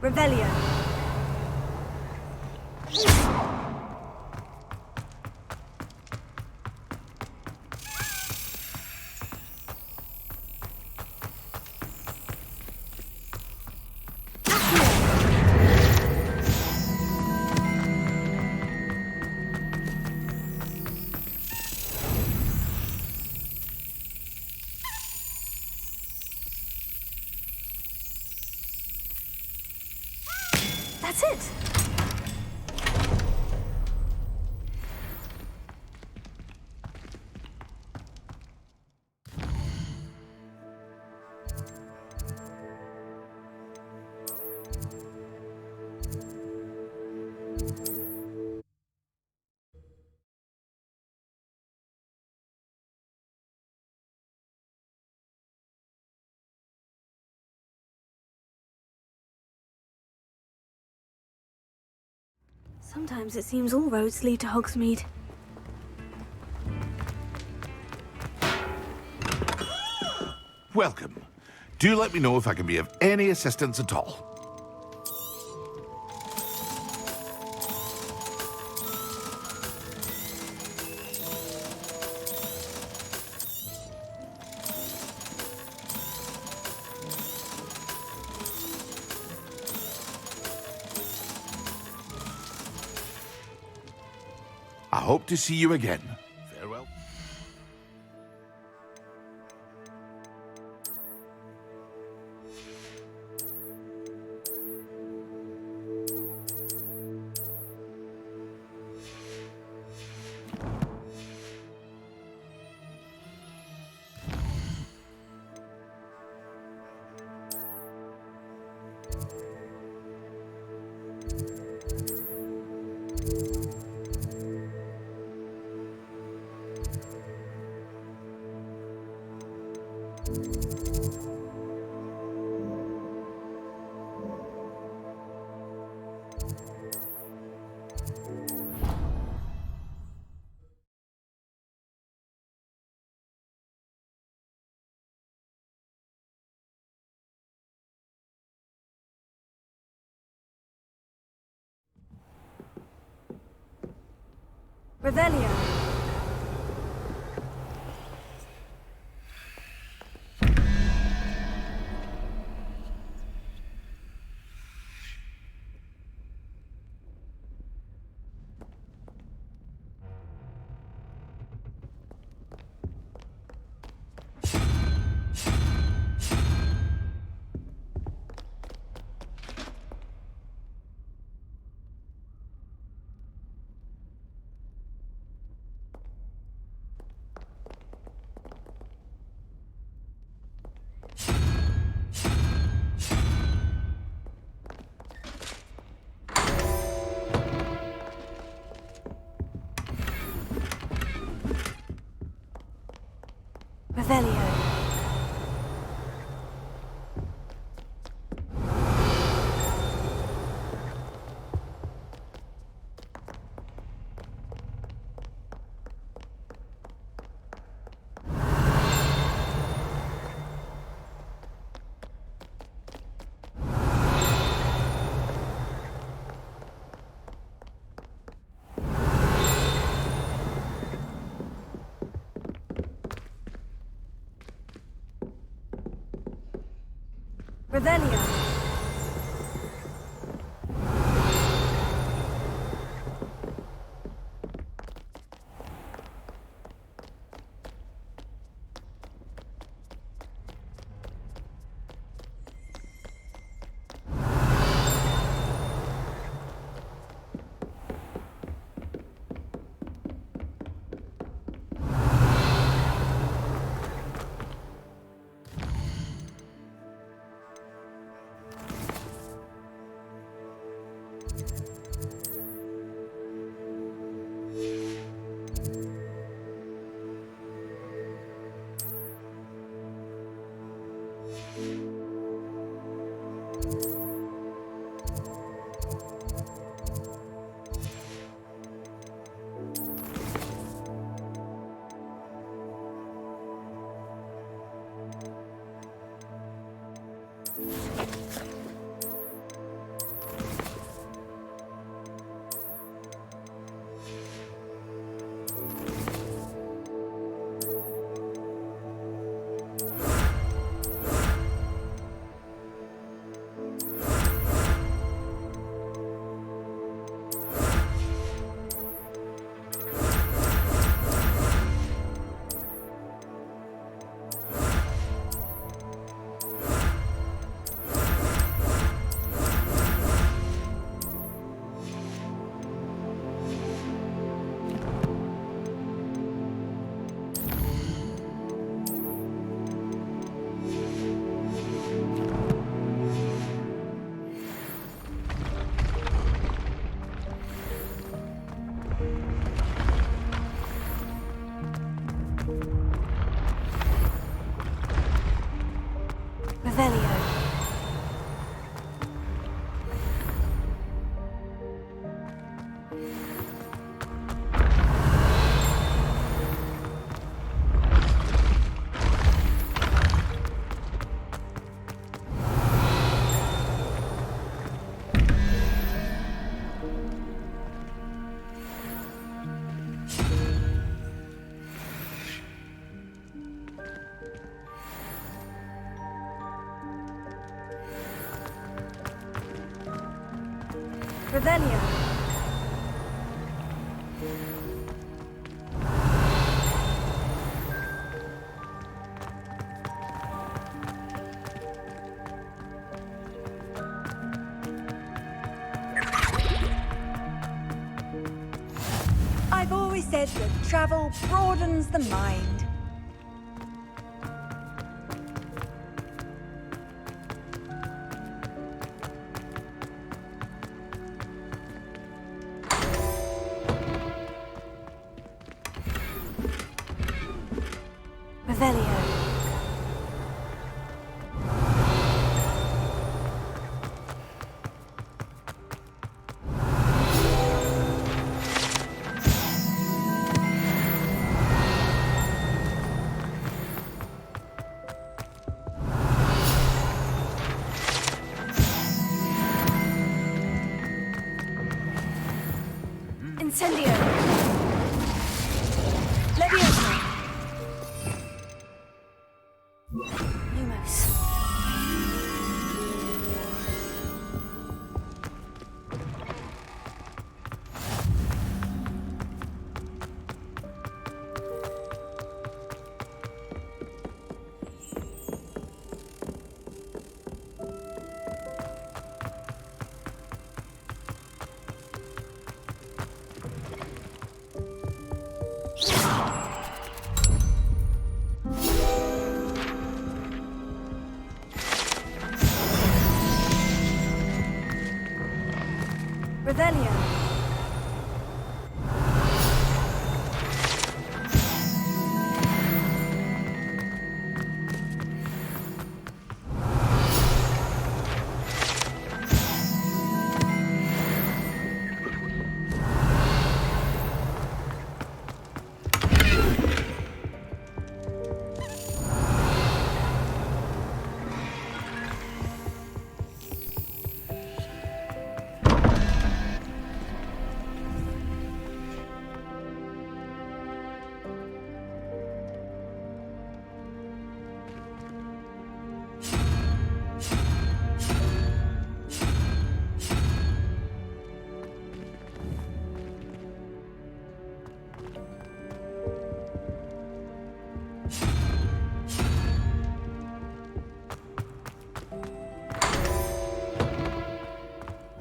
Revelio. That's it. Sometimes it seems all roads lead to Hogsmeade. Welcome. Do let me know if I can be of any assistance at all. I hope to see you again. Farewell. Revelio. Revelio. Revelio. Revelio. I've always said that travel broadens the mind. Revelio. Incendio. Leviosa. Lumos. Revelio.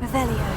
Revelio.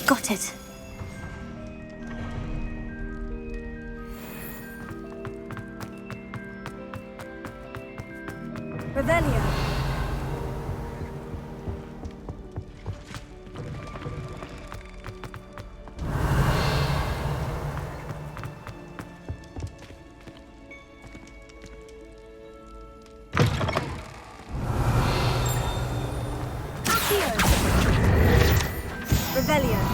Got it. Revelio. Accio. Revelio.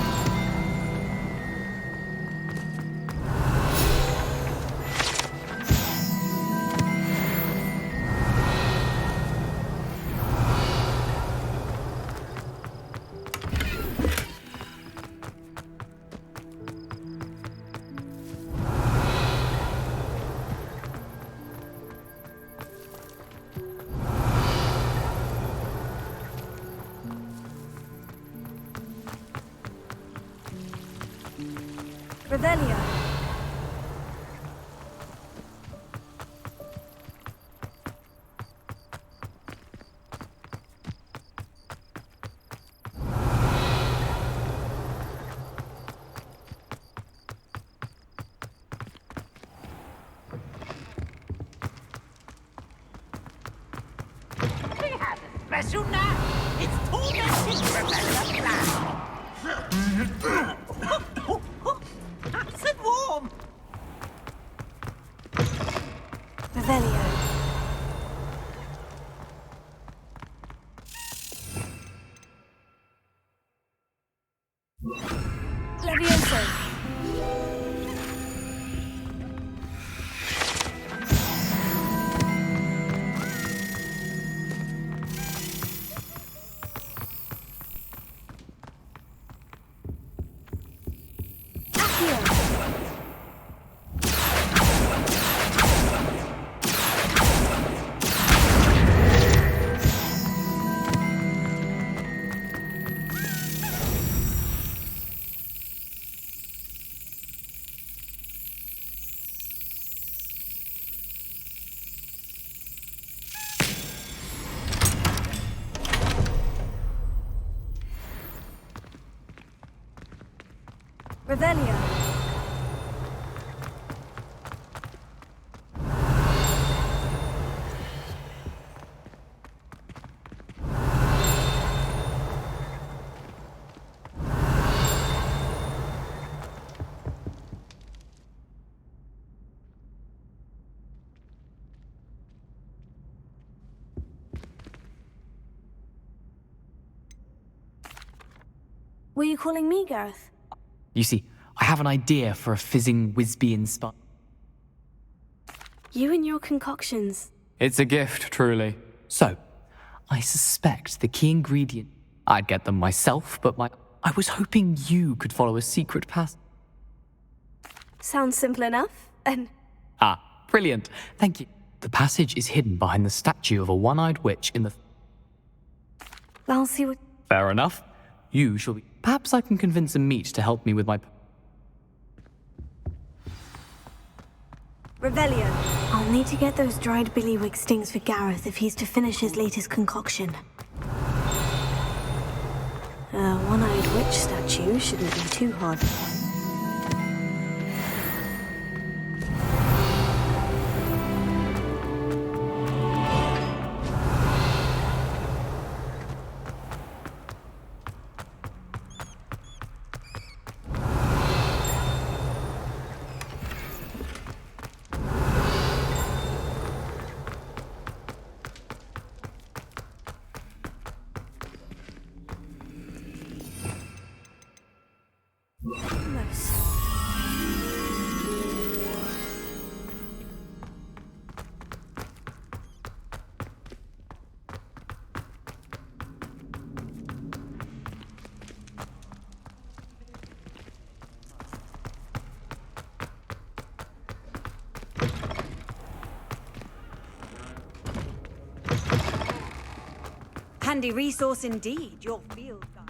Revelio. We have a special night. It's tormenting Rebecca Black. Nice and warm. Revelio. Revelio. Were you calling me, Gareth? You see, I have an idea for a fizzing Wisby-inspired... You and your concoctions. It's a gift, truly. So, I suspect the key ingredient... I'd get them myself, but I was hoping you could follow a secret path. Sounds simple enough. And Ah, brilliant. Thank you. The passage is hidden behind the statue of a one-eyed witch in the... I'll see what... Fair enough. You shall be... Perhaps I can convince a meat to help me with my... Revelio. I'll need to get those dried billywig stings for Gareth if he's to finish his latest concoction. A one-eyed witch statue shouldn't be too hard. Handy resource indeed, your field guide.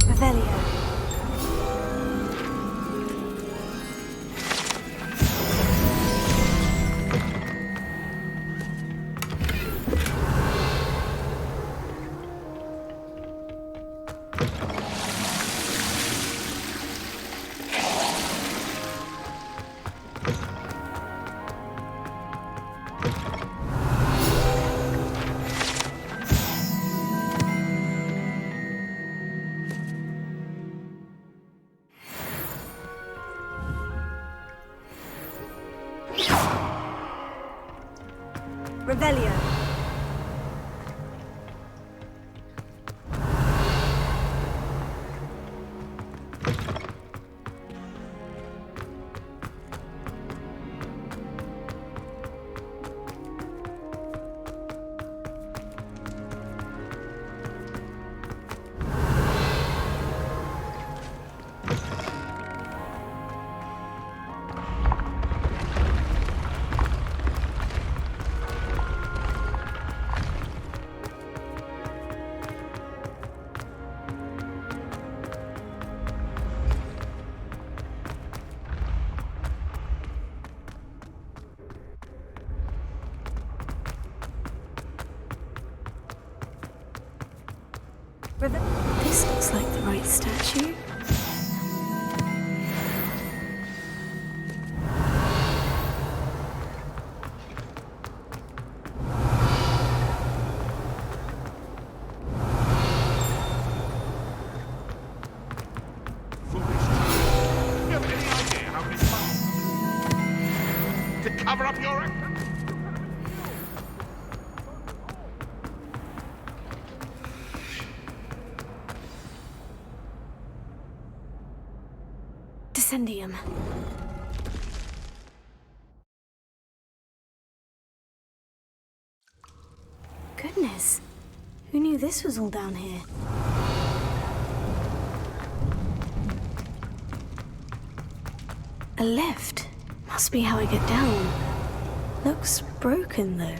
Revelio. Revelio. This looks like the right statue. Foolish. You have any idea how many times to cover up your act? Descendium. Goodness, who knew this was all down here? A lift. Must be how I get down. Looks broken though.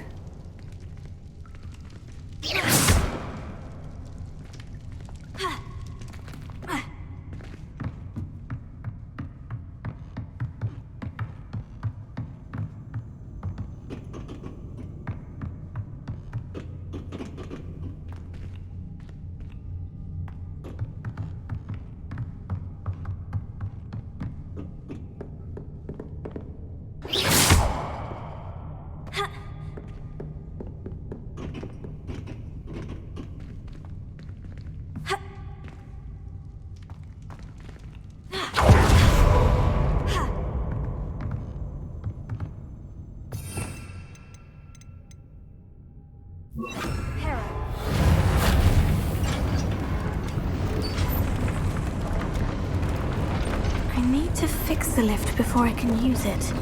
I need to fix the lift before I can use it.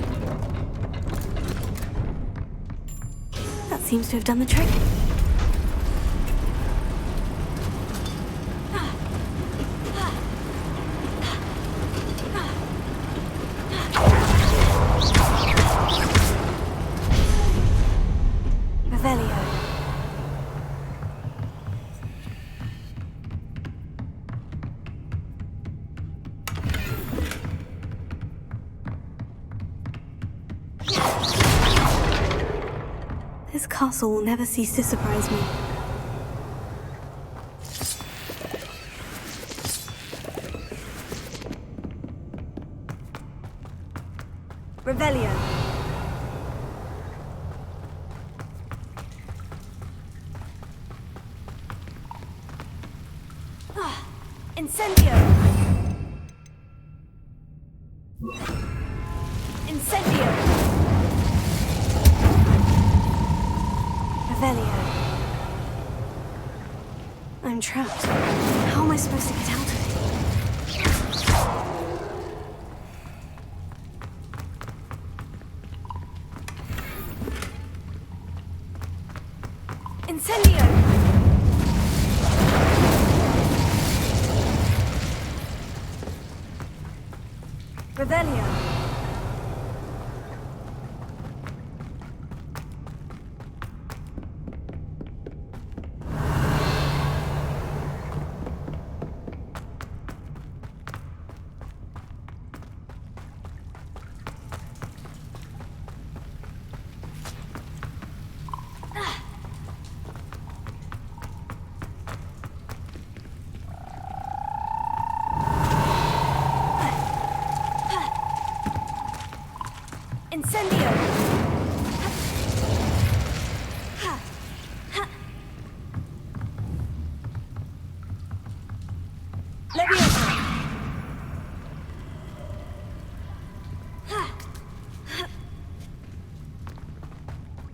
That seems to have done the trick. Revelio. This castle will never cease to surprise me. Revelio. Incendio. Incendio. Revelio. I'm trapped. How am I supposed to get out of it? Incendio! Revelio. Incendio! Leviosa!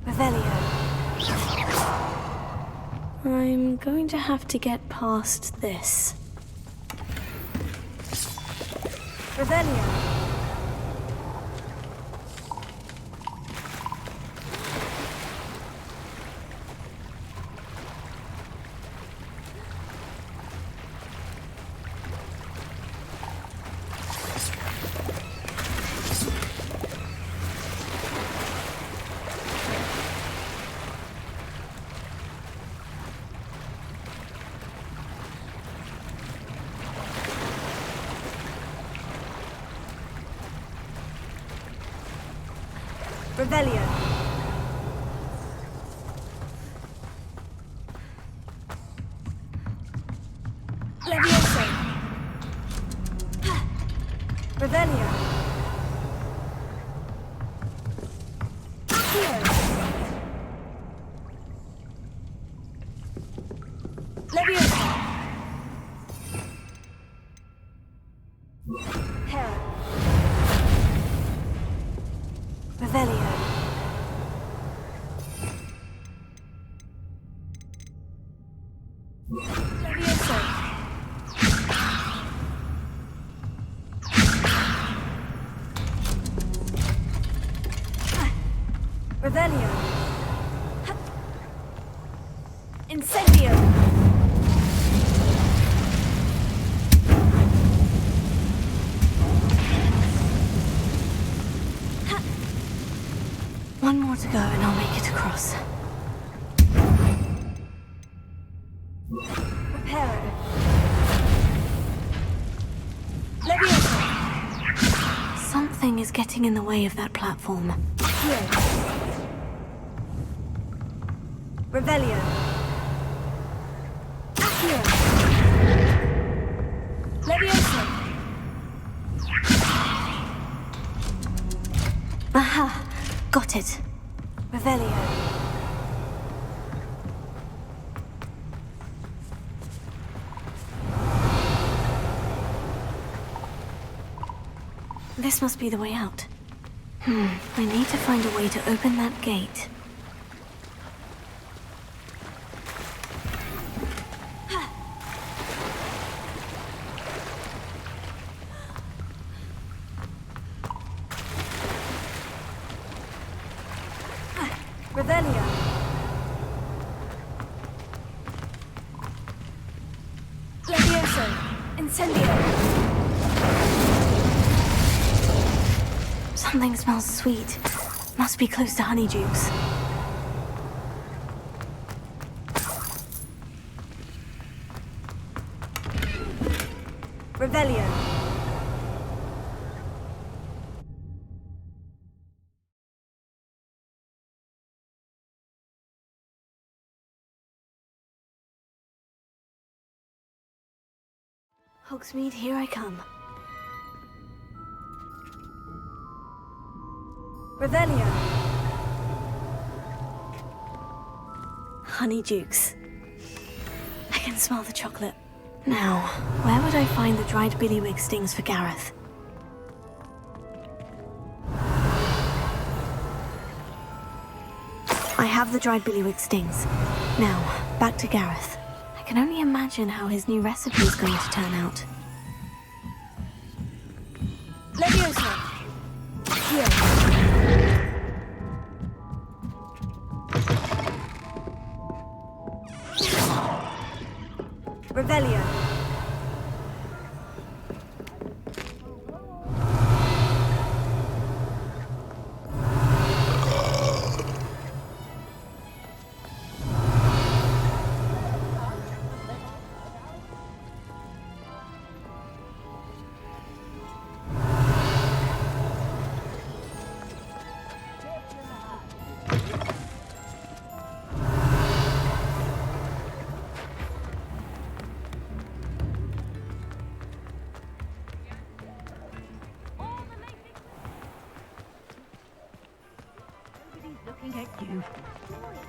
Revelio. I'm going to have to get past this. Revelio. Revelio. Revelio. Accio. Leviosa. Hera. Revelio. Leviosa. Revelio. Incendio. One more to go and I'll make it across. Reparo. Leviosa. Something is getting in the way of that platform. Here. Revelio. Accio. Leviosa. Aha! Got it. Revelio. This must be the way out. I need to find a way to open that gate. Revelio. Levioso. Incendio. Something smells sweet. Must be close to honeydukes. Revelio. Hogsmeade, here I come. Revelio. Honeydukes. I can smell the chocolate. Now, where would I find the dried billywig stings for Gareth? I have the dried billywig stings. Now, back to Gareth. I can only imagine how his new recipe is going to turn out. Levioso. Here. Revelio. Looking at you.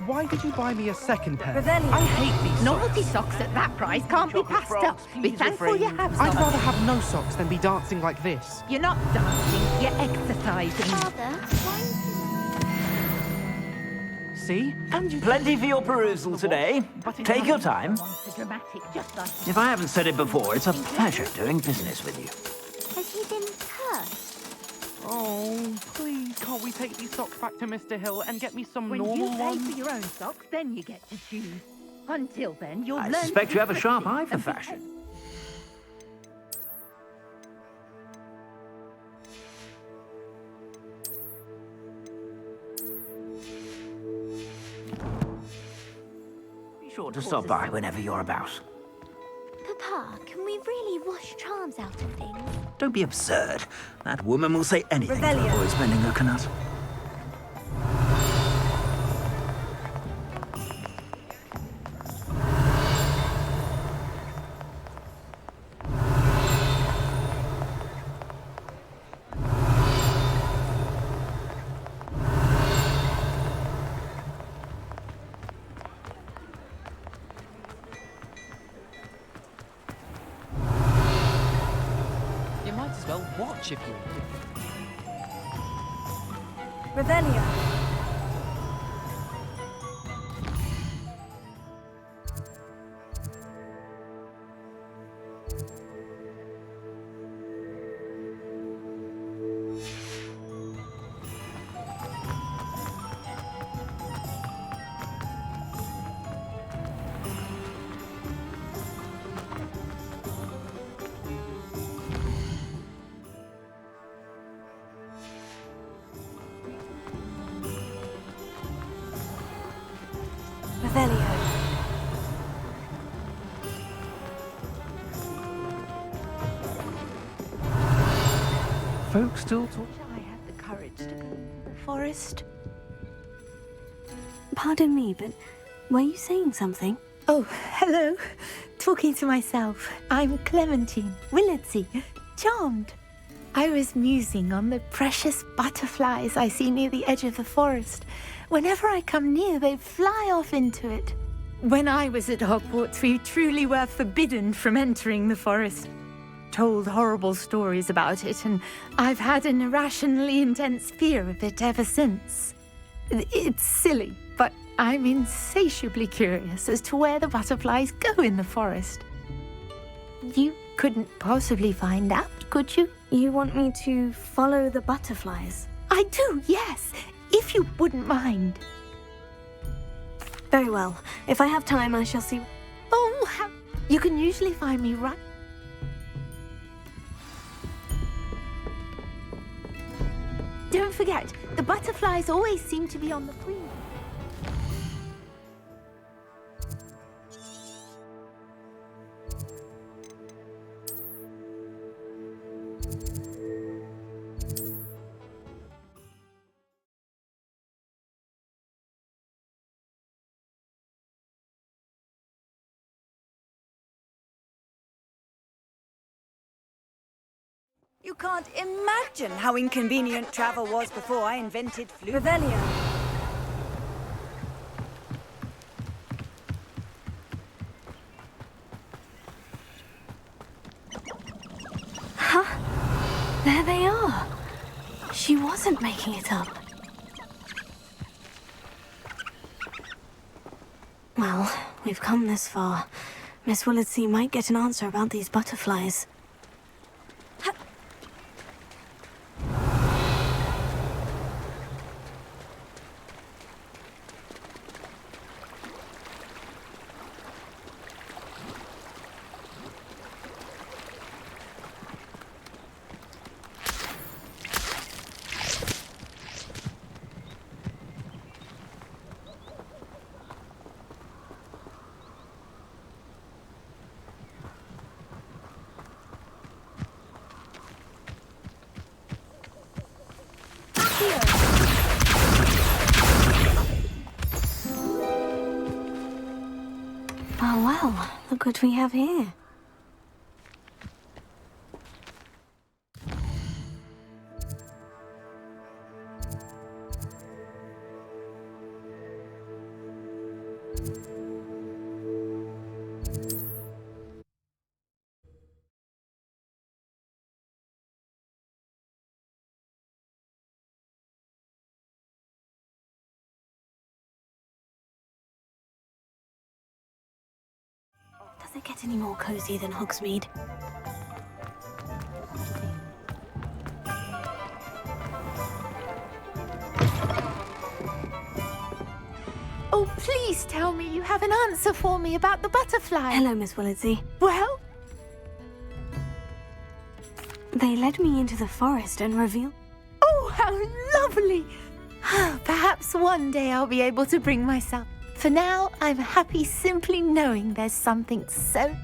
Why did you buy me a second pair? Revelio. I hate these Naughty socks. socks at that price can't be passed up. Be thankful you have I'd some. rather have no socks than be dancing like this. You're not dancing, you're exercising. Father, See? And you... Plenty for your perusal today. Take your time. Want a dramatic, just like If I haven't said it before, it's a pleasure doing business with you. has he been cursed? Oh, please, can't we take these socks back to Mr. Hill and get me some when you normal pay ones? for your own socks, then you get to choose. Until then, you'll I learn. suspect to you have a be sharp pretty eye for and be fashion. Be sure to stop by whenever you're about. Papa, can we really wash charms out of things? Don't be absurd. That woman will say anything to Revelio. avoid spending a canut. as well watch if you want. Revelio. Revelio. Folks still talk. I had the courage to go into the forest. Pardon me, but were you saying something? Oh, hello. Talking to myself. I'm Clementine Willardsey. Charmed. I was musing on the precious butterflies I see near the edge of the forest. Whenever I come near, they fly off into it. When I was at Hogwarts, we truly were forbidden from entering the forest. Told horrible stories about it, and I've had an irrationally intense fear of it ever since. It's silly, but I'm insatiably curious as to where the butterflies go in the forest. You couldn't possibly find out, could you? You want me to follow the butterflies? I do, yes, if you wouldn't mind. Very well. If I have time, I shall see. Oh, you can usually find me right. Don't forget, the butterflies always seem to be on the green. You can't imagine how inconvenient travel was before I invented flu. Revelio. There they are. She wasn't making it up. Well, we've come this far. Miss Willardsey might get an answer about these butterflies. Oh well, look what we have here. Does it get any more cozy than Hogsmeade? Oh, please tell me you have an answer for me about the butterfly. Hello, Miss Willardsey. Well, They led me into the forest and revealed... oh, how lovely. Perhaps one day I'll be able to bring myself. For now, I'm happy simply knowing there's something so...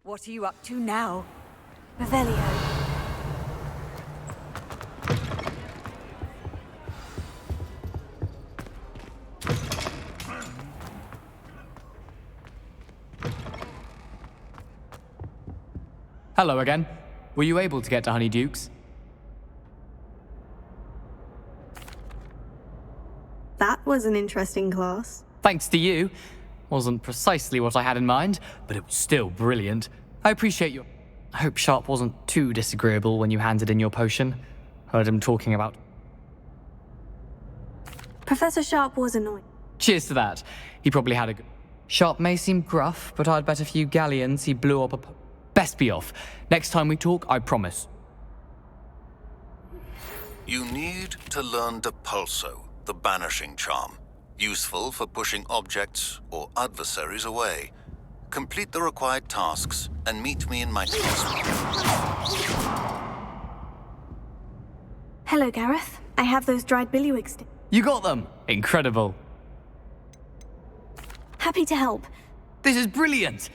What are you up to now? Revelio. Hello again. Were you able to get to Honeydukes? That was an interesting class. Thanks to you. Wasn't precisely what I had in mind, but it was still brilliant. I appreciate your... I hope Sharp wasn't too disagreeable when you handed in your potion. Heard him talking about... Professor Sharp was annoying. Cheers to that. He probably had a good... Sharp may seem gruff, but I'd bet a few galleons he blew up a... Best be off. Next time we talk, I promise. You need to learn Depulso, the banishing charm. Useful for pushing objects or adversaries away. Complete the required tasks and meet me in my classroom. Hello, Gareth. I have those dried billywig sticks. You got them! Incredible. Happy to help. This is brilliant!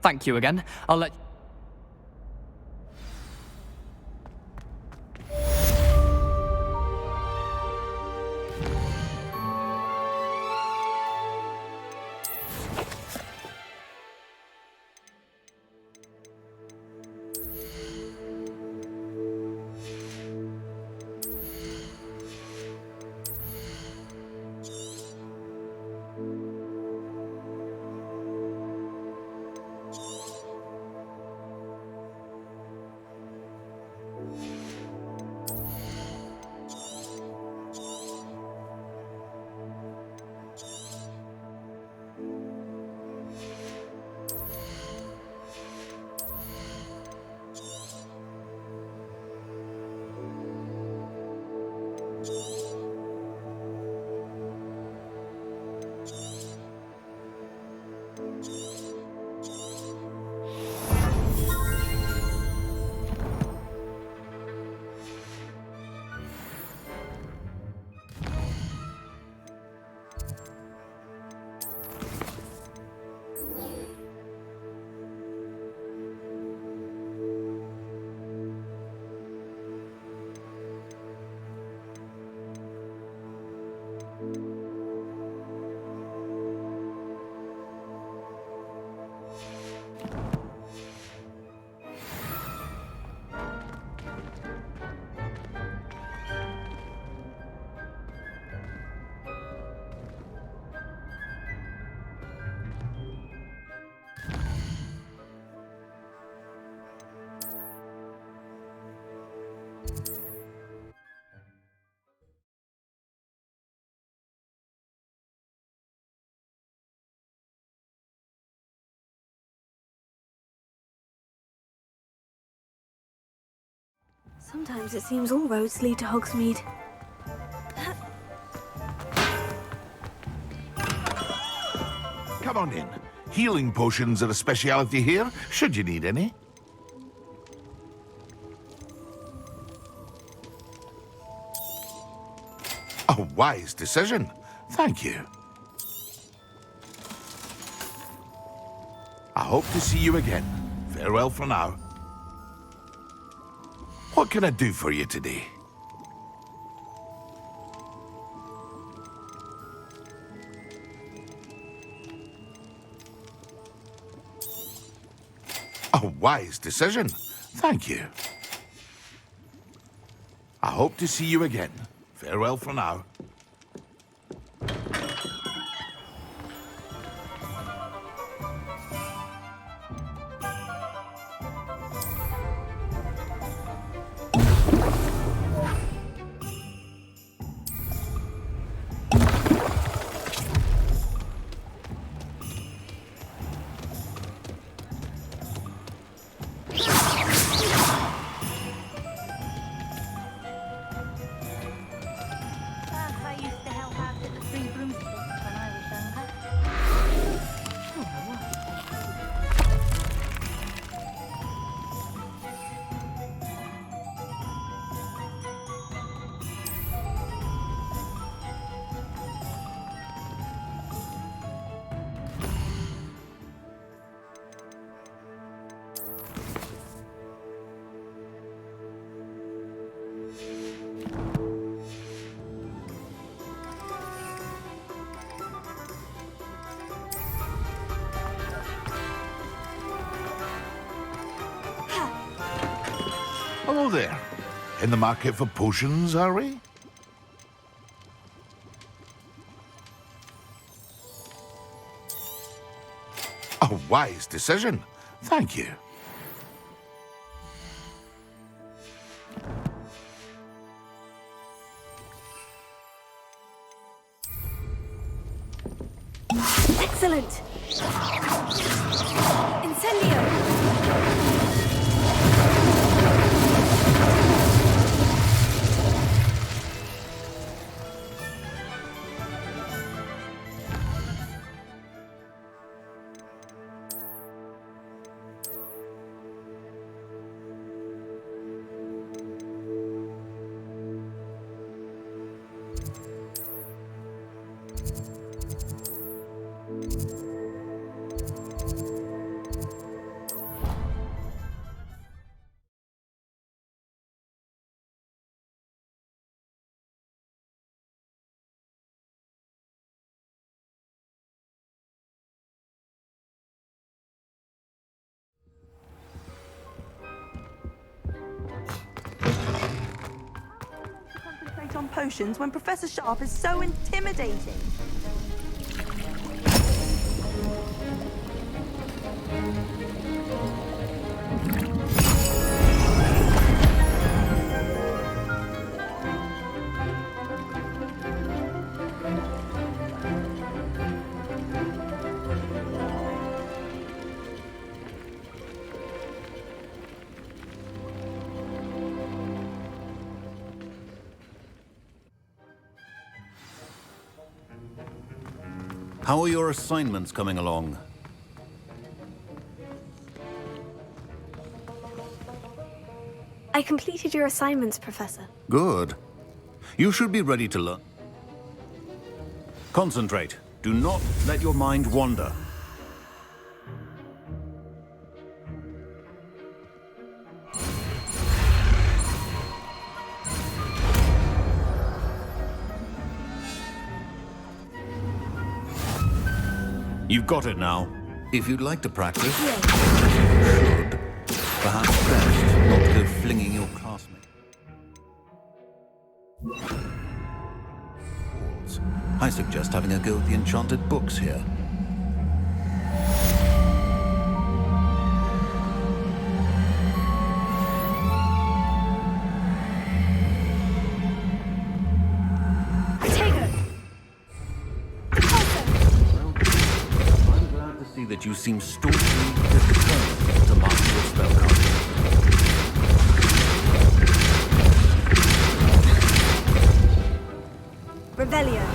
Thank you again. I'll let... Sometimes it seems all roads lead to Hogsmeade. Come on in. Healing potions are a speciality here, should you need any. A wise decision. Thank you. I hope to see you again. Farewell for now. What can I do for you today? A wise decision. Thank you. I hope to see you again. Farewell for now. Hello there. In the market for potions, are we? A wise decision. Thank you. Excellent! Incendio! Concentrate on potions when Professor Sharp is so intimidating. How are your assignments coming along? I completed your assignments, Professor. Good. You should be ready to learn. Concentrate. Do not let your mind wander. You've got it now. If you'd like to practice, you should. Perhaps best not to go flinging your classmates. I suggest having a go at the enchanted books here. That you seem staunchly determined to master your spellcasting. Revelio.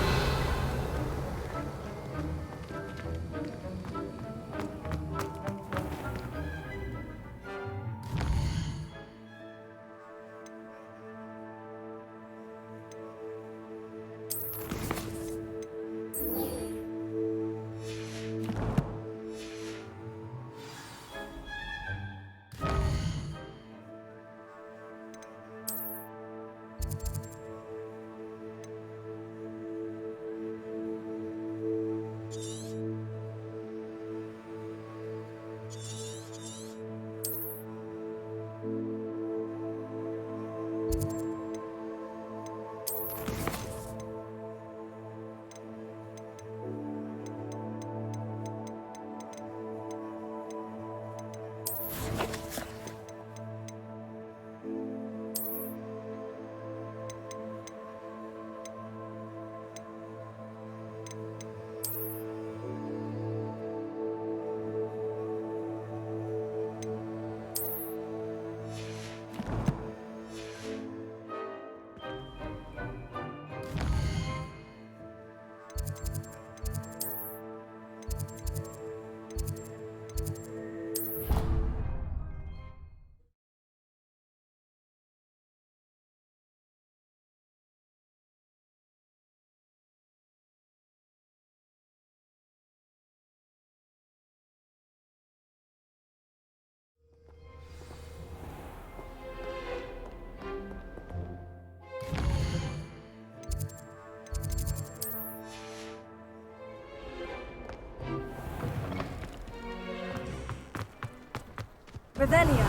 Revelio.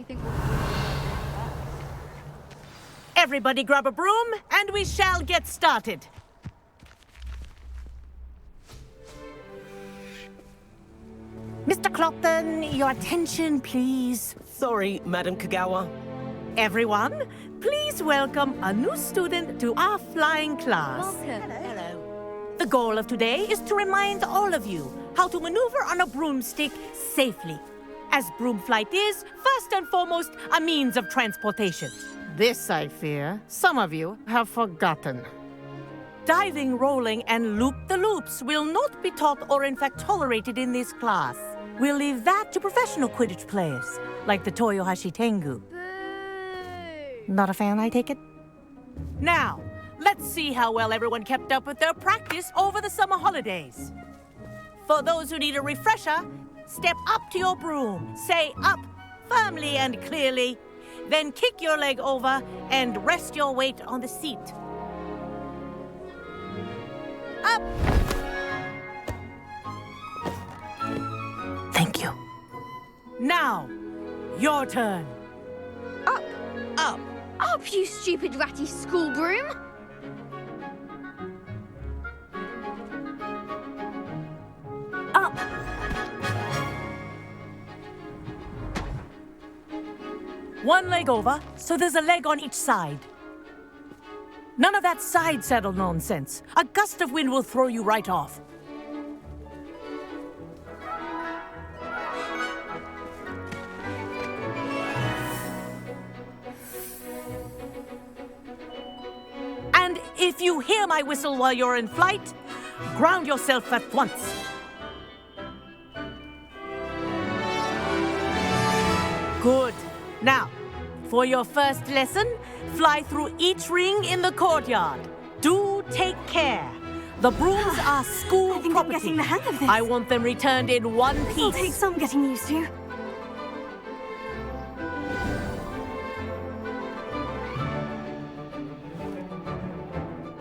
think Everybody grab a broom, and we shall get started. Mr. Clopton, your attention, please. Sorry, Madam Kagawa. Everyone, please welcome a new student to our flying class. Hello. The goal of today is to remind all of you how to maneuver on a broomstick safely, as broom flight is, first and foremost, a means of transportation. This, I fear, some of you have forgotten. Diving, rolling, and loop-the-loops will not be taught or in fact tolerated in this class. We'll leave that to professional Quidditch players, like the Toyohashi Tengu. Not a fan, I take it? Now, let's see how well everyone kept up with their practice over the summer holidays. For those who need a refresher, step up to your broom, say up firmly and clearly, then kick your leg over and rest your weight on the seat. Up! Thank you. Now, your turn. Up! Up! Up, you stupid ratty school broom! Up! One leg over, so there's a leg on each side. None of that side saddle nonsense. A gust of wind will throw you right off. And if you hear my whistle while you're in flight, ground yourself at once. Good. Now, for your first lesson, fly through each ring in the courtyard. Do take care. The brooms are school I think property. I'm getting the hang of this. I want them returned in one It'll take piece. some getting used to.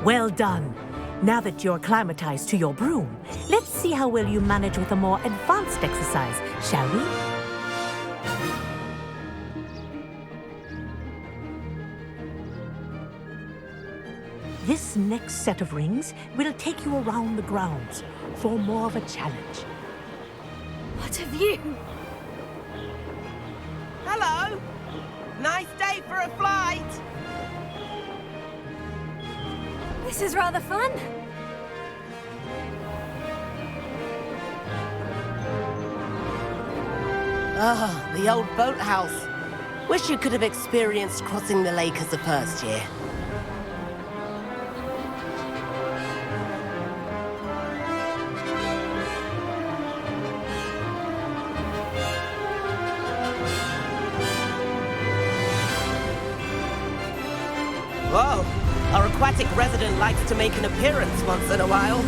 Well done. Now that you're acclimatized to your broom, let's see how well you manage with a more advanced exercise, shall we? This next set of rings will take you around the grounds for more of a challenge. What a view! Hello! Nice day for a flight! This is rather fun. Ah, the old boathouse. Wish you could have experienced crossing the lake as a first year. Whoa, our aquatic resident likes to make an appearance once in a while.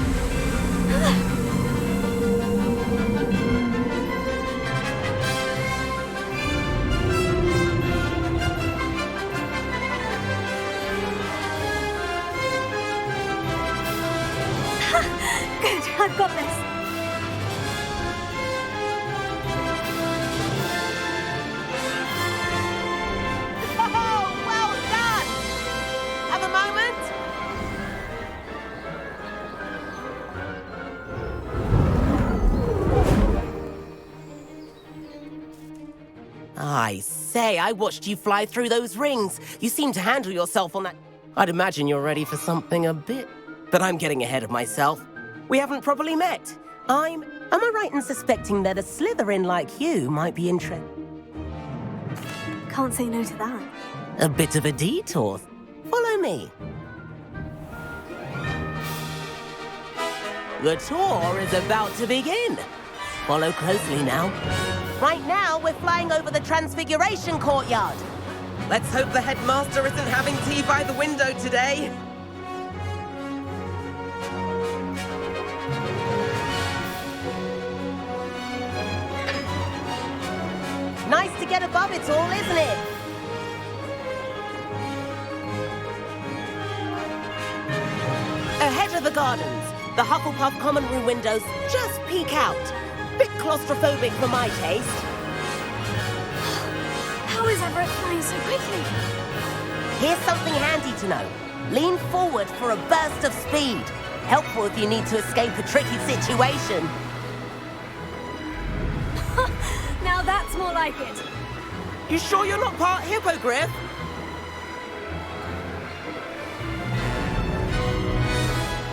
Good, I've got this. Oh, well done! Have a moment? I say, I watched you fly through those rings. You seem to handle yourself on that. I'd imagine you're ready for something a bit. But I'm getting ahead of myself. We haven't properly met. Am I right in suspecting that a Slytherin like you might be interested? Can't say no to that. A bit of a detour. Follow me. The tour is about to begin. Follow closely now. Right now, we're flying over the Transfiguration Courtyard. Let's hope the headmaster isn't having tea by the window today. Nice to get above it all, isn't it? Ahead of the gardens, the Hufflepuff common room windows just peek out. Bit claustrophobic for my taste. How is Everett flying so quickly? Here's something handy to know. Lean forward for a burst of speed. Helpful if you need to escape a tricky situation. Now that's more like it. You sure you're not part hippogriff?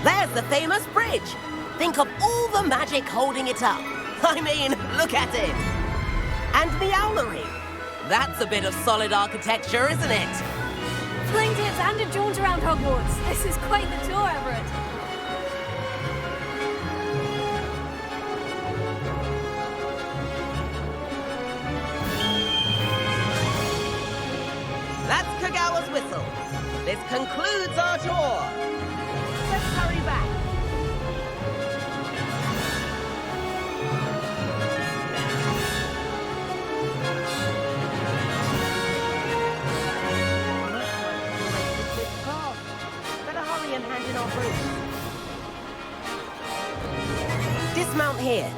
There's the famous bridge. Think of all the magic holding it up. I mean, look at it. And Meowlery. That's a bit of solid architecture, isn't it? Fling tips and a jaunt around Hogwarts. This is quite the tour, Everett. That's Kagawa's whistle. This concludes our tour. Let's hurry back. Better hurry and hand in our brooms. Dismount here.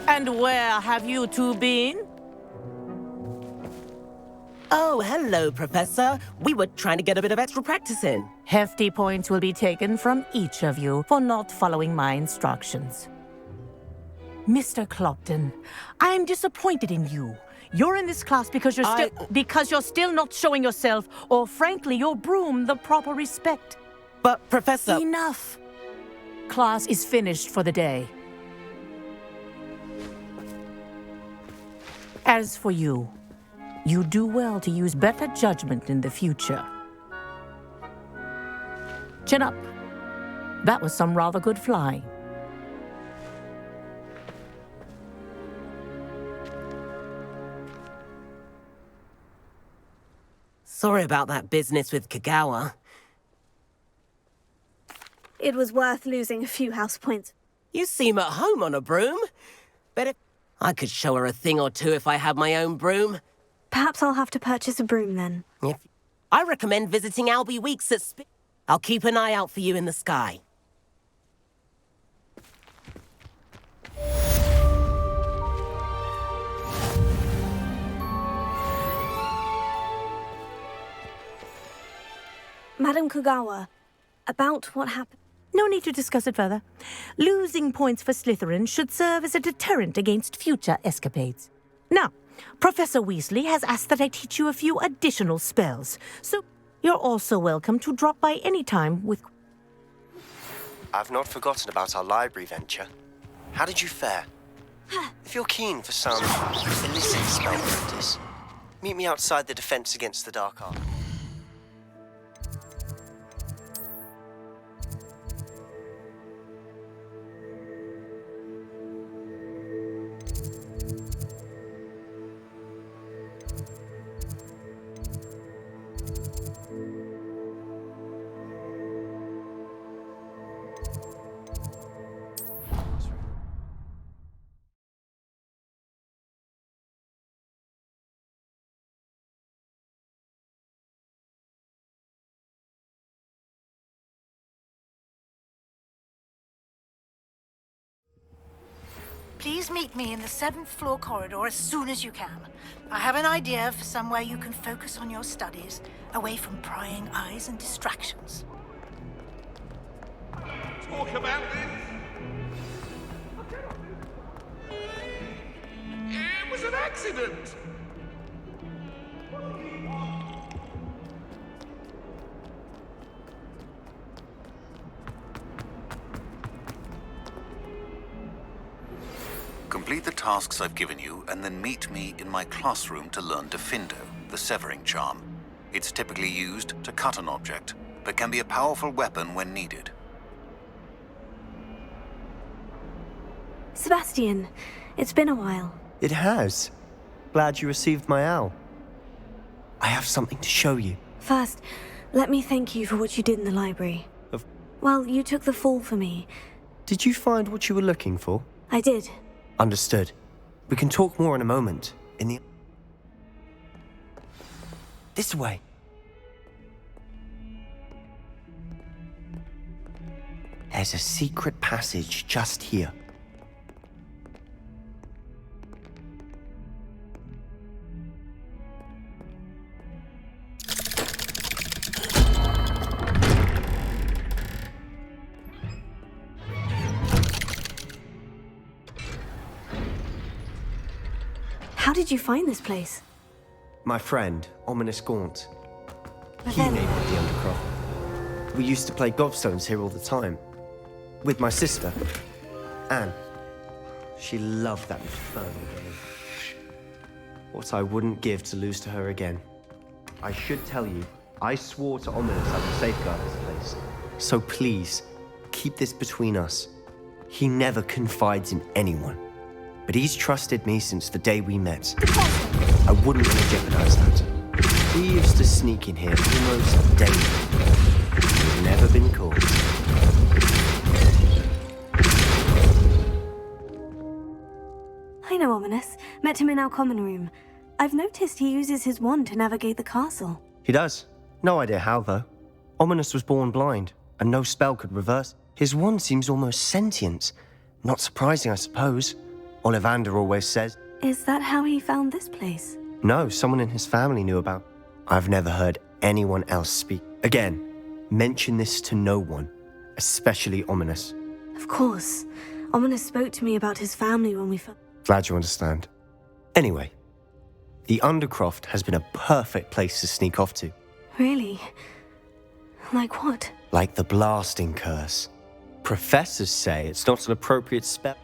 And where have you two been? Oh, hello, Professor. We were trying to get a bit of extra practice in. Hefty points will be taken from each of you for not following my instructions. Mr. Clopton, I'm disappointed in you. You're in this class because you're still not showing yourself, or frankly, your broom the proper respect. But, Professor... Enough. Class is finished for the day. As for you, you do well to use better judgment in the future. Chin up. That was some rather good flying. Sorry about that business with Kagawa. It was worth losing a few house points. You seem at home on a broom. Better... I could show her a thing or two if I had my own broom. Perhaps I'll have to purchase a broom then. I recommend visiting Albie Weeks at I'll keep an eye out for you in the sky. Madam Kagawa, about what happened... No need to discuss it further. Losing points for Slytherin should serve as a deterrent against future escapades. Now, Professor Weasley has asked that I teach you a few additional spells, so you're also welcome to drop by any time with... I've not forgotten about our library venture. How did you fare? If you're keen for some illicit spell practice, meet me outside the Defense Against the Dark Arts. Please meet me in the 7th floor corridor as soon as you can. I have an idea for somewhere you can focus on your studies, away from prying eyes and distractions. Talk about this. It was an accident. Complete the tasks I've given you, and then meet me in my classroom to learn Diffindo, the severing charm. It's typically used to cut an object, but can be a powerful weapon when needed. Sebastian, it's been a while. It has. Glad you received my owl. I have something to show you. First, let me thank you for what you did in the library. Well, you took the fall for me. Did you find what you were looking for? I did. Understood. We can talk more in a moment. This way. There's a secret passage just here. How did you find this place? My friend, Ominous Gaunt. But He then- made me the Undercroft. We used to play gobstones here all the time. With my sister, Anne. She loved that infernal game. What I wouldn't give to lose to her again. I should tell you, I swore to Ominous I would safeguard this place. So please, keep this between us. He never confides in anyone. But he's trusted me since the day we met. I wouldn't want to jeopardize that. He used to sneak in here almost daily. He'd never been caught. I know Ominous. Met him in our common room. I've noticed he uses his wand to navigate the castle. He does. No idea how, though. Ominous was born blind, and no spell could reverse. His wand seems almost sentient. Not surprising, I suppose. Ollivander always says. Is that how he found this place? No, someone in his family knew about. I've never heard anyone else speak. Again, mention this to no one, especially Ominous. Of course. Ominous spoke to me about his family when we Glad you understand. Anyway, the Undercroft has been a perfect place to sneak off to. Really? Like what? Like the blasting curse. Professors say it's not an appropriate spell.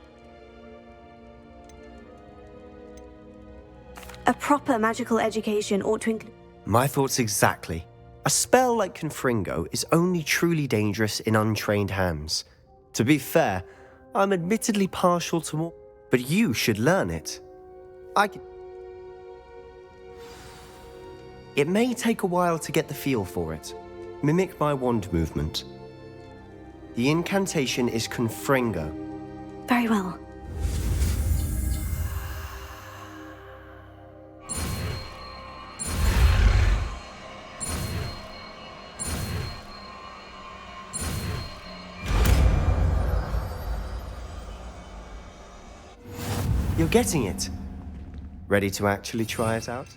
A proper magical education ought to include... My thoughts exactly. A spell like Confringo is only truly dangerous in untrained hands. To be fair, I'm admittedly partial to more, but you should learn it. It may take a while to get the feel for it. Mimic my wand movement. The incantation is Confringo. Very well. You're getting it. Ready to actually try it out?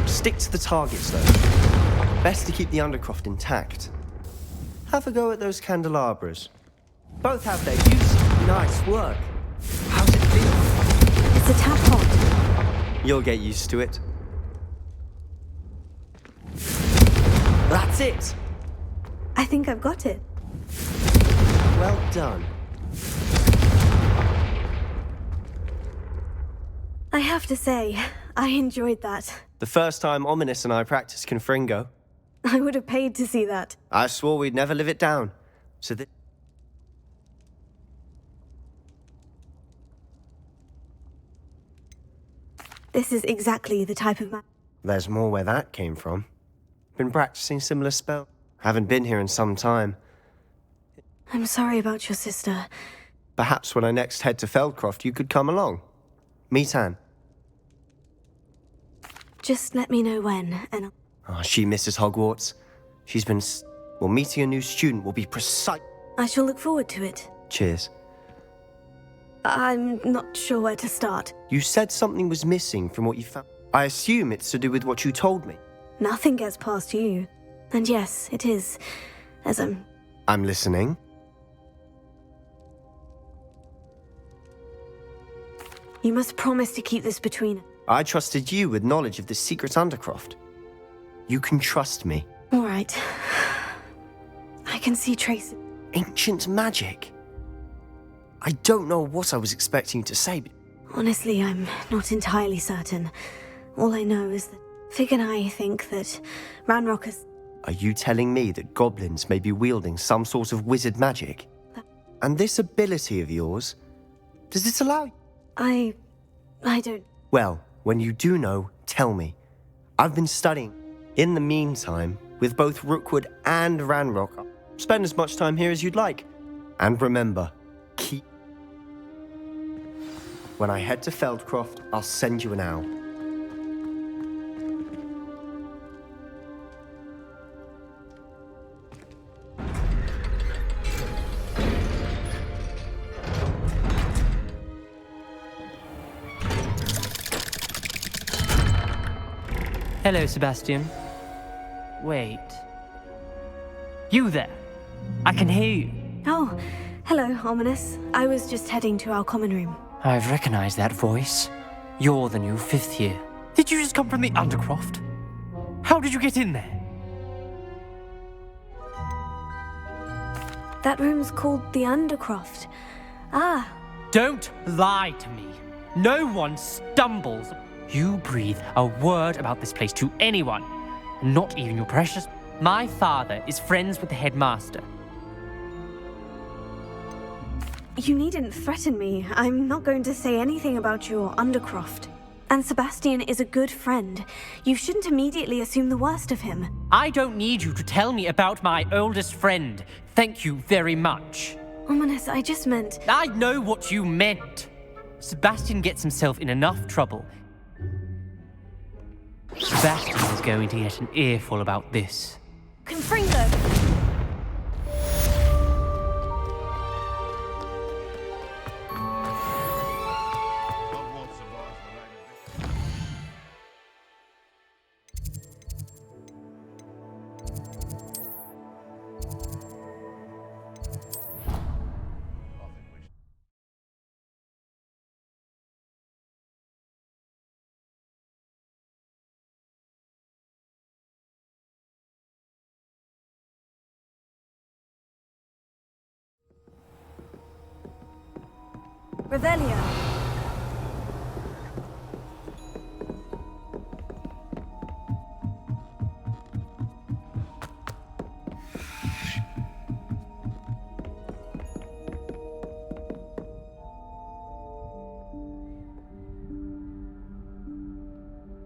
Stick to the targets, though. Best to keep the Undercroft intact. Have a go at those candelabras. Both have their use. Nice work. How's it feel? It's a tap hot. You'll get used to it. That's it. I think I've got it. Well done. I have to say, I enjoyed that. The first time Ominous and I practiced Confringo. I would have paid to see that. I swore we'd never live it down. So that... This is exactly the type of There's more where that came from. Been practicing similar spell. Haven't been here in some time. I'm sorry about your sister. Perhaps when I next head to Feldcroft, you could come along. Meet Anne. Just let me know when, and Oh, she misses Hogwarts. She's been... Well, meeting a new student will be precise. I shall look forward to it. Cheers. I'm not sure where to start. You said something was missing from what you found. I assume it's to do with what you told me. Nothing gets past you. And yes, it is. As I'm listening. You must promise to keep this between us. I trusted you with knowledge of the secret Undercroft. You can trust me. All right. I can see traces. Ancient magic? I don't know what I was expecting you to say, but... Honestly, I'm not entirely certain. All I know is that Fig and I think that Ranrock has... Are you telling me that goblins may be wielding some sort of wizard magic? And this ability of yours, does it allow you? I don't... Well, when you do know, tell me. I've been studying. In the meantime, with both Rookwood and Ranrock, spend as much time here as you'd like. And remember, keep... When I head to Feldcroft, I'll send you an owl. Hello, Sebastian. Wait. You there? I can hear you. Oh, hello, Ominous. I was just heading to our common room. I've recognized that voice. You're the new 5th year. Did you just come from the Undercroft? How did you get in there? That room's called the Undercroft. Ah. Don't lie to me. No one stumbles. You breathe a word about this place to anyone. Not even your precious... My father is friends with the headmaster. You needn't threaten me. I'm not going to say anything about your Undercroft. And Sebastian is a good friend. You shouldn't immediately assume the worst of him. I don't need you to tell me about my oldest friend. Thank you very much. Ominous, I just meant... I know what you meant. Sebastian gets himself in enough trouble. Sebastian is going to get an earful about this. Confringo! Revelio.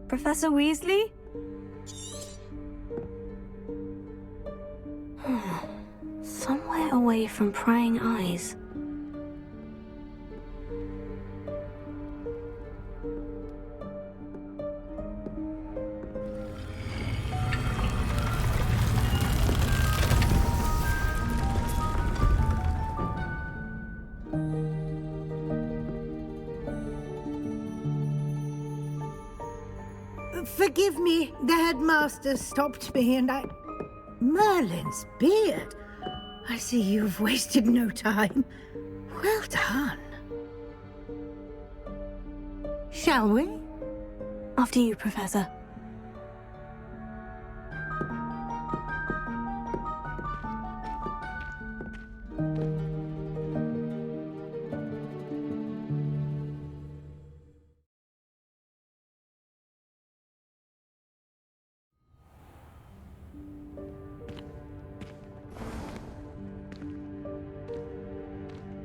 Professor Weasley? Somewhere away from prying eyes. Forgive me, the headmaster stopped me and I... Merlin's beard. I see you've wasted no time. Well done. Shall we? After you, Professor.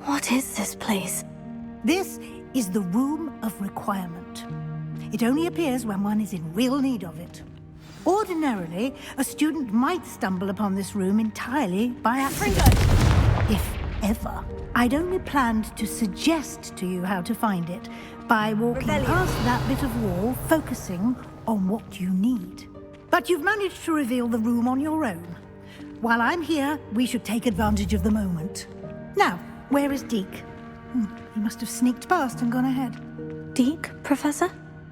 What is this place? This is the Room of Requirement. It only appears when one is in real need of it. Ordinarily, a student might stumble upon this room entirely by accident. If ever. I'd only planned to suggest to you how to find it by walking past that bit of wall, focusing on what you need. But you've managed to reveal the room on your own. While I'm here, we should take advantage of the moment. Now, where is Deke? He must have sneaked past and gone ahead. Deke, Professor?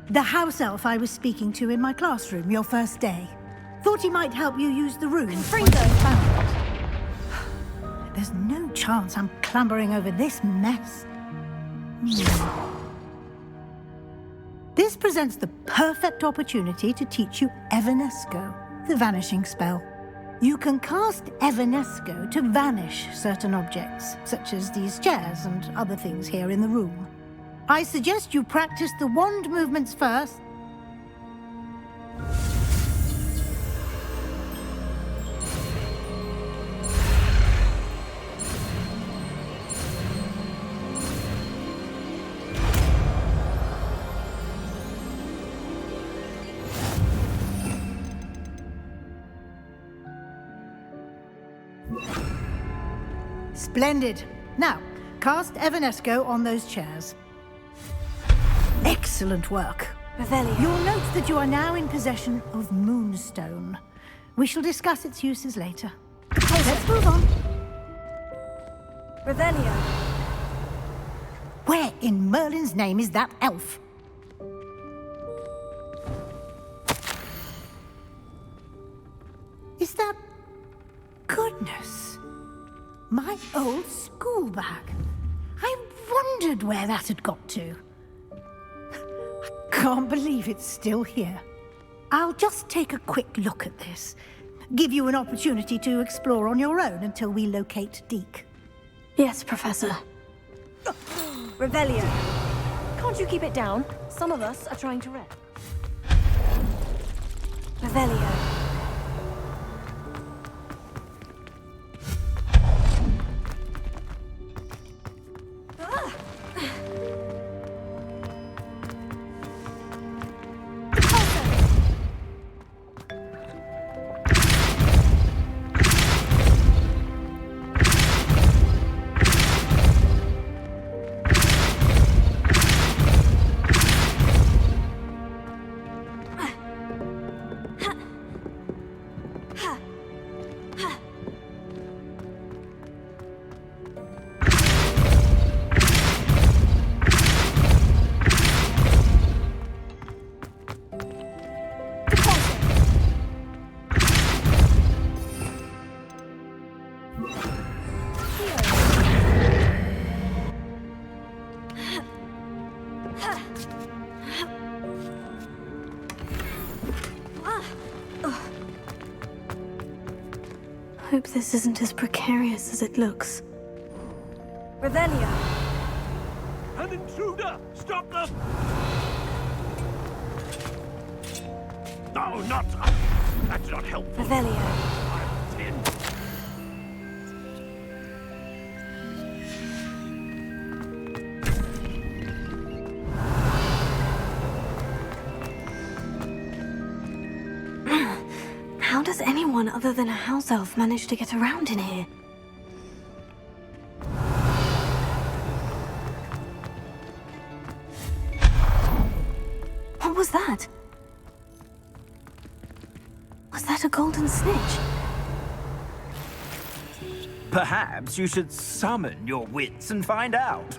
The house elf I was speaking to in my classroom your first day. Thought he might help you use the room. There's no chance I'm clambering over this mess. This presents the perfect opportunity to teach you Evanesco, the vanishing spell. You can cast Evanesco to vanish certain objects, such as these chairs and other things here in the room. I suggest you practice the wand movements first. Splendid. Now, cast Evanesco on those chairs. Excellent work. Revelio. You'll note that you are now in possession of Moonstone. We shall discuss its uses later. Let's move on. Revelio. Where in Merlin's name is that elf? Is that... Goodness. My old school bag. I wondered where that had got to. I can't believe it's still here. I'll just take a quick look at this. Give you an opportunity to explore on your own until we locate Deke. Yes, Professor. Revelio. Can't you keep it down? Some of us are trying to rest. Revelio. Hope this isn't as precarious as it looks. Revelio. An intruder! Stop them! No, not... That's not helpful. Revelio. I'm in. How does anyone other than a house elf manage to get around in here? What was that? Was that a golden snitch? Perhaps you should summon your wits and find out.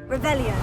Revelio.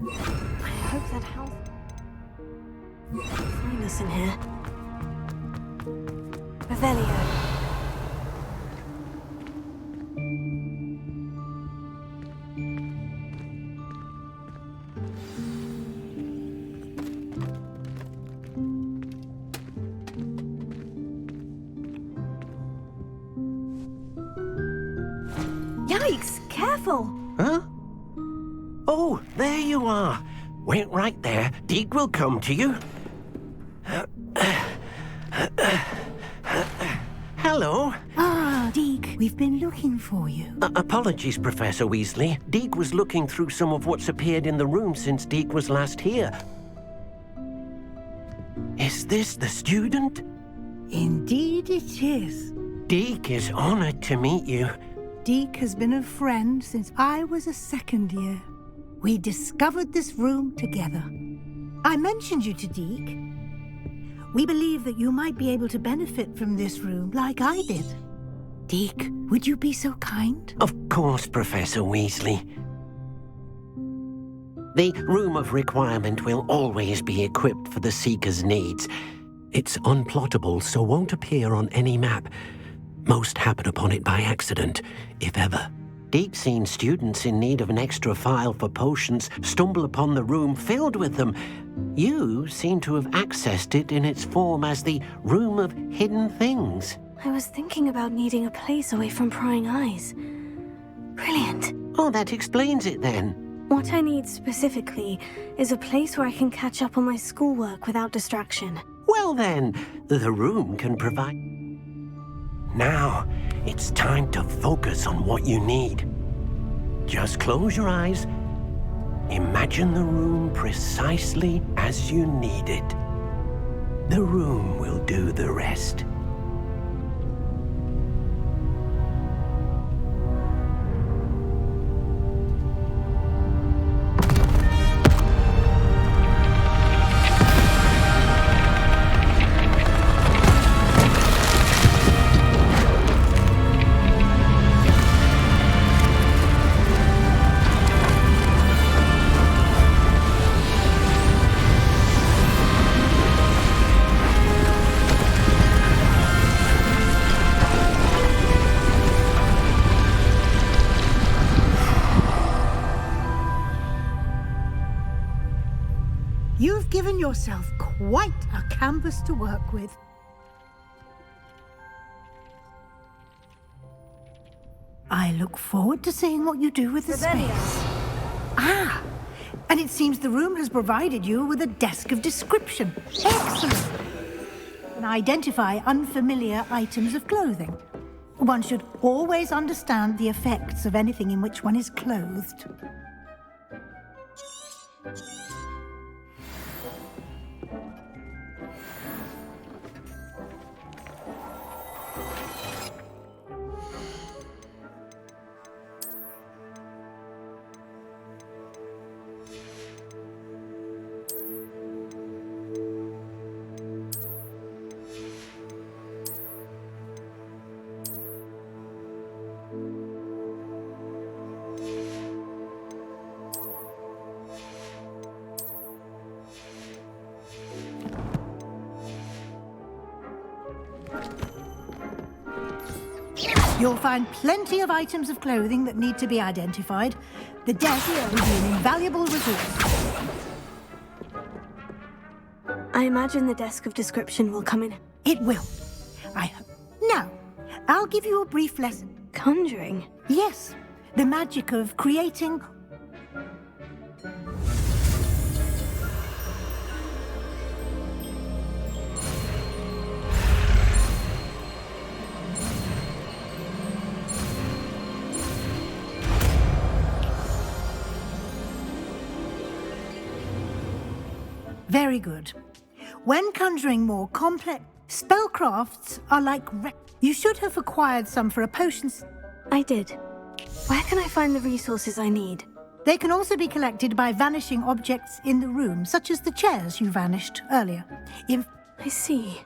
I hope that house... Find us in here. Revelio. Yikes! Careful! Huh? Oh, there you are. Wait right there. Deke will come to you. Hello. Ah, Deke, we've been looking for you. Apologies, Professor Weasley. Deke was looking through some of what's appeared in the room since Deke was last here. Is this the student? Indeed it is. Deke is honored to meet you. Deke has been a friend since I was a second year. We discovered this room together. I mentioned you to Deke. We believe that you might be able to benefit from this room like I did. Deke, would you be so kind? Of course, Professor Weasley. The Room of Requirement will always be equipped for the Seeker's needs. It's unplottable, so won't appear on any map. Most happen upon it by accident, if ever. Deek's seen students in need of an extra file for potions stumble upon the room filled with them. You seem to have accessed it in its form as the Room of Hidden Things. I was thinking about needing a place away from prying eyes. Brilliant. Oh, that explains it then. What I need specifically is a place where I can catch up on my schoolwork without distraction. Well then, the room can provide... Now, it's time to focus on what you need. Just close your eyes. Imagine the room precisely as you need it. The room will do the rest. You've given yourself quite a canvas to work with. I look forward to seeing what you do with the space. Ah, and it seems the room has provided you with a desk of description. Excellent. And identify unfamiliar items of clothing. One should always understand the effects of anything in which one is clothed. You'll find plenty of items of clothing that need to be identified. The desk will be an invaluable resource. I imagine the desk of description will come in. It will. I hope. Now, I'll give you a brief lesson. Conjuring? Yes. The magic of creating... Very good. When conjuring more complex spellcrafts are like... You should have acquired some for a potion... I did. Where can I find the resources I need? They can also be collected by vanishing objects in the room, such as the chairs you vanished earlier. I see.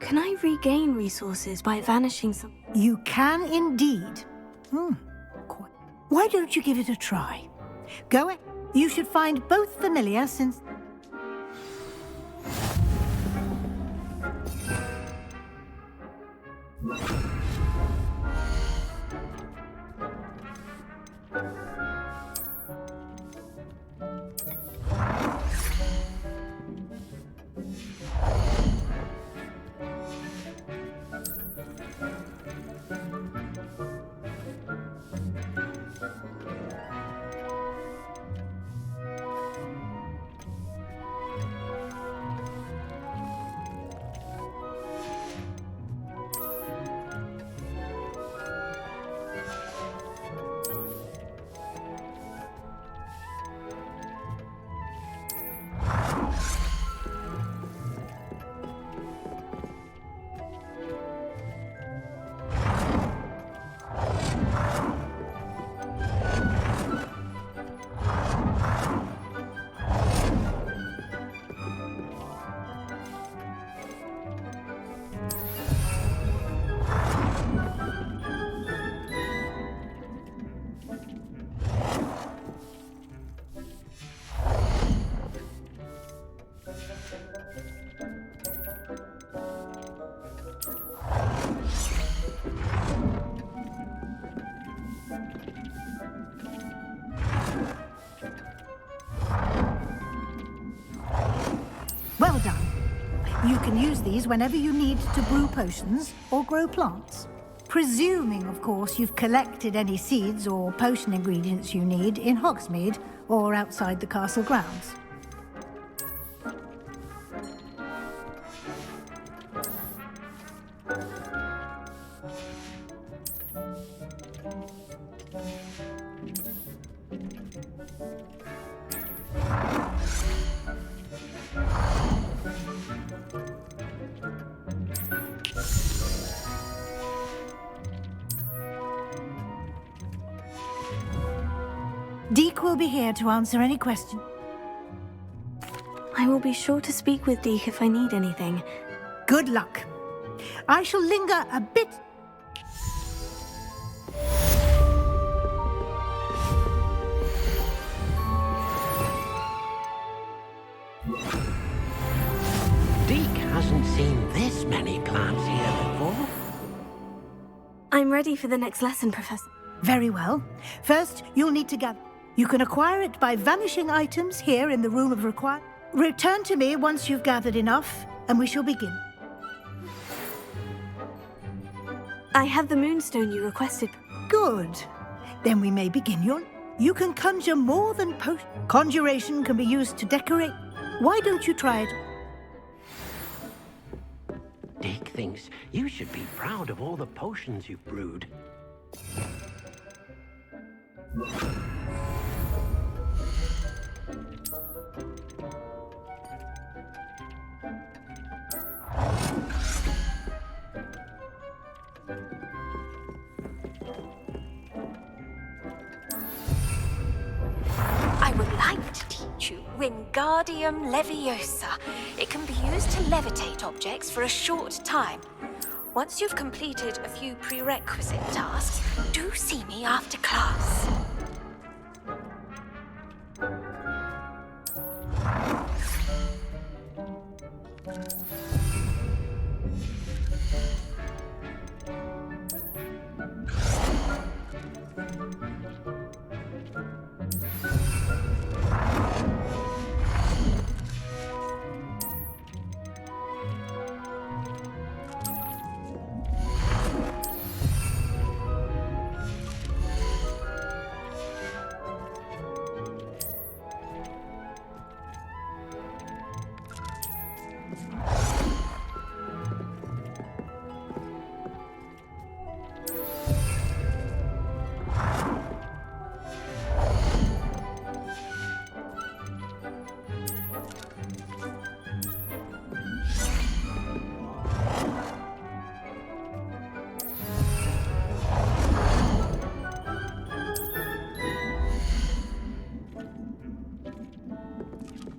Can I regain resources by vanishing some... You can indeed. Why don't you give it a try? Go ahead. You should find both familiar since... You can use these whenever you need to brew potions or grow plants. Presuming, of course, you've collected any seeds or potion ingredients you need in Hogsmeade or outside the castle grounds. Deke will be here to answer any question. I will be sure to speak with Deke if I need anything. Good luck. I shall linger a bit. Deke hasn't seen this many plants here before. I'm ready for the next lesson, Professor. Very well. First, you'll need to gather. You can acquire it by vanishing items here in the room of requirement. Return to me once you've gathered enough, and we shall begin. I have the moonstone you requested. Good. Then we may begin your... You can conjure more than potion. Conjuration can be used to decorate. Why don't you try it? Deke thinks you should be proud of all the potions you've brewed. I would like to teach you Wingardium Leviosa. It can be used to levitate objects for a short time. Once you've completed a few prerequisite tasks, do see me after class.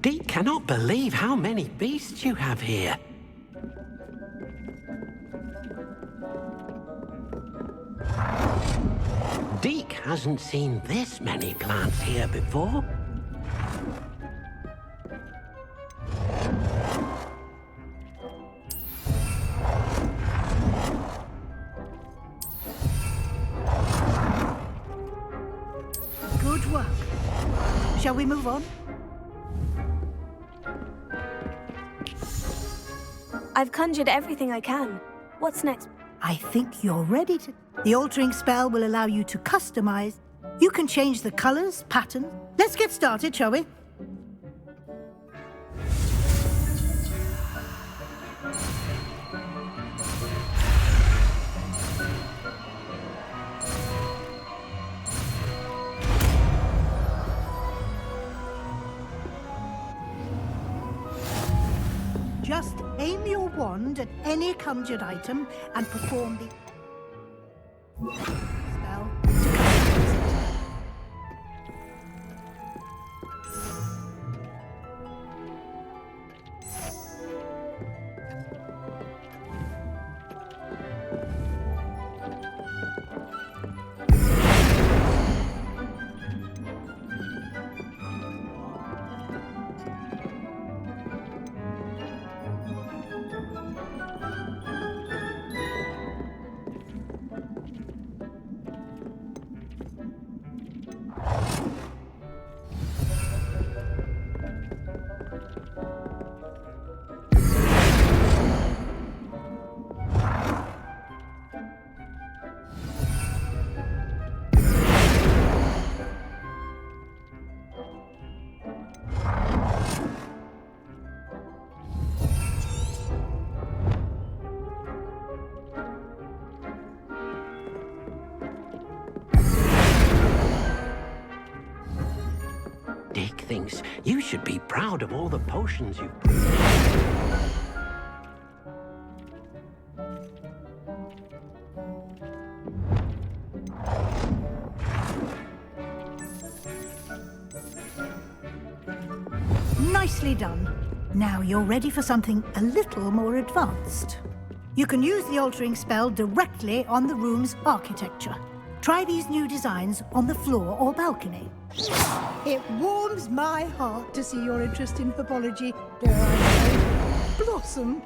Deke cannot believe how many beasts you have here. Deke hasn't seen this many plants here before. Good work. Shall we move on? I've conjured everything I can. What's next? I think you're ready to... The altering spell will allow you to customize. You can change the colors, pattern. Let's get started, shall we? Just aim your wand at any conjured item and perform the spell to customize it. things. You should be proud of all the potions you've... Nicely done. Now you're ready for something a little more advanced. You can use the altering spell directly on the room's architecture. Try these new designs on the floor or balcony. It warms my heart to see your interest in herbology, dare I say, blossom.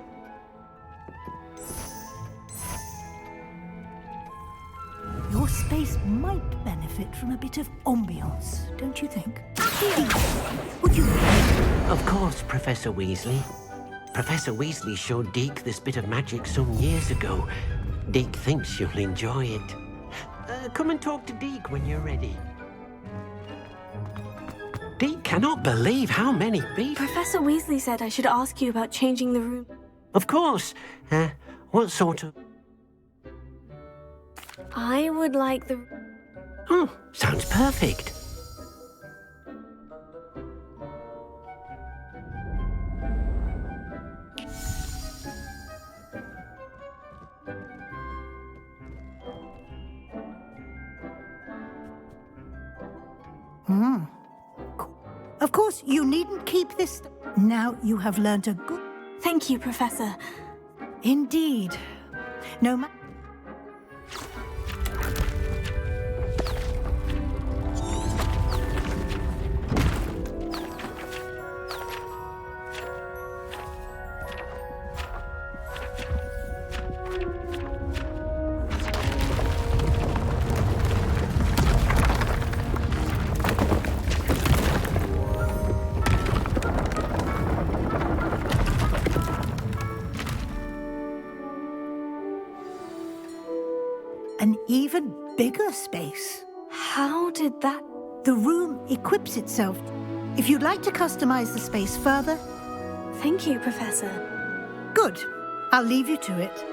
Your space might benefit from a bit of ambiance, don't you think? Would you... Of course, Professor Weasley. Professor Weasley showed Deke this bit of magic some years ago. Deke thinks you'll enjoy it. Come and talk to Deke when you're ready. Deke cannot believe how many beasts... Professor Weasley said I should ask you about changing the room. Of course. What sort of... I would like the... Oh, sounds perfect. Of course, you needn't keep this... Now you have learnt a good... Thank you, Professor. Indeed. No matter... An even bigger space. How did that... The room equips itself. If you'd like to customize the space further... Thank you, Professor. Good. I'll leave you to it.